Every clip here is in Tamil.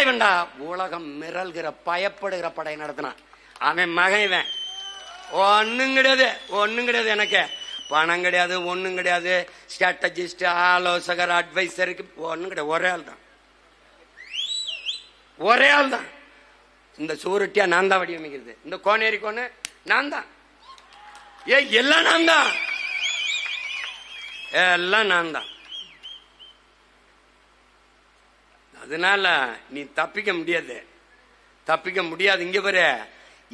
தலைவன்டா. உலகம் மிரள்கிற பயப்படுகிற படை நடத்தினான். அவன் மகன் ஒன்னும் கிடையாது, ஒன்னும் கிடையாது. எனக்கு பணம் கிடையாது, ஒன்னும் கிடையாது. ஸ்ட்ராட்டஜிஸ்ட், ஆலோசகர், அட்வைசருக்கு ஒன்னும் கிடையாது. ஒரே ஆள் தான், ஒரே ஆள் தான். இந்த சூரட்டியா நான் தான் வடிவமைக்கிறது, இந்த கோனேரி கோனு நான் தான், எல்லாம் நான் தான், எல்லாம் நான் தான். அதனால நீ தப்பிக்க முடியாது, தப்பிக்க முடியாது. இங்க பாரு,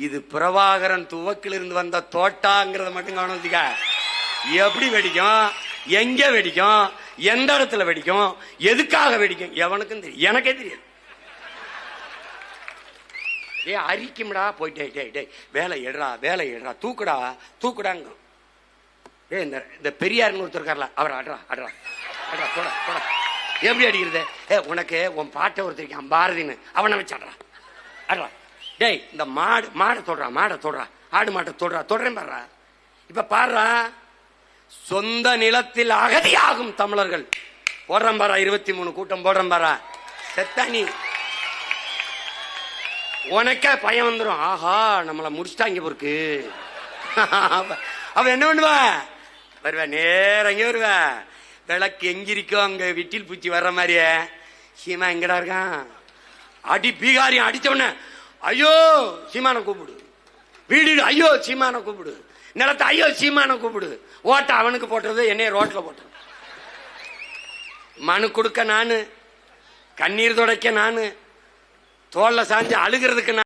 இது பிரபாகரன் துவக்கில் இருந்து வந்த தோட்டாங்கிறத மட்டும் கவனிச்சுக்க. எப்படி வெடிக்கும், எங்க வெடிக்கும், எந்த இடத்துல வெடிக்கும், எதுக்காக வெடிக்கும் எவனுக்கும் தெரியும், எனக்கே தெரியாது. அரிக்கும்டா போயிட்டே வேலை எடுறா, வேலை எடுறா, தூக்குடா தூக்குடாங்க. இந்த பெரியார்னு ஒருத்தர் இருக்கார்ல, அவர் அட்ரா அட்ரா அட்ரா போடா போடா. எப்படி அடிக்கிறது? உனக்கு உன் பாட்டை ஒருத்தருக்கான் பாரதின்னு, அவனை வச்சு அட்ரா அட்ரா. டேய் இந்த மாடை தொடுறா, மாடை தொடுறா, ஆடு மாட்டை தொடுறா, தொடுறேன் பாடுறா. இப்ப பாடுறா, சொந்த நிலத்தில் அகதியாகும் தமிழர்கள் போடுறேன் பாரா, 23 கூட்டம் போடுறேன் பாரா. செத்தானி உனக்கே பயம் வந்துடும், ஆஹா நம்மளை முடிச்சுட்டாங்க பொறுக்கு. அவ என்ன பண்ணுவா, வருவா நேரம் எங்க வருவா, விளக்கு எங்கிருக்கோ அங்க விட்டில் பூச்சி வர்ற மாதிரியே. சீமா எங்கடா இருக்கான், அடி பீகாரியம் அடிச்சவன, ஐயோ சீமான கூப்பிடு, வீடு ஐயோ சீமான கூப்பிடு, நிலத்தை ஐயோ சீமான கூப்பிடு. ஓட்ட அவனுக்கு போட்டுறது, என்னைய ரோட்ல போட்டு மனு கொடுக்க நானு, கண்ணீர் துடைக்க நானு, தோல்ல சாஞ்சு அழுகிறதுக்கு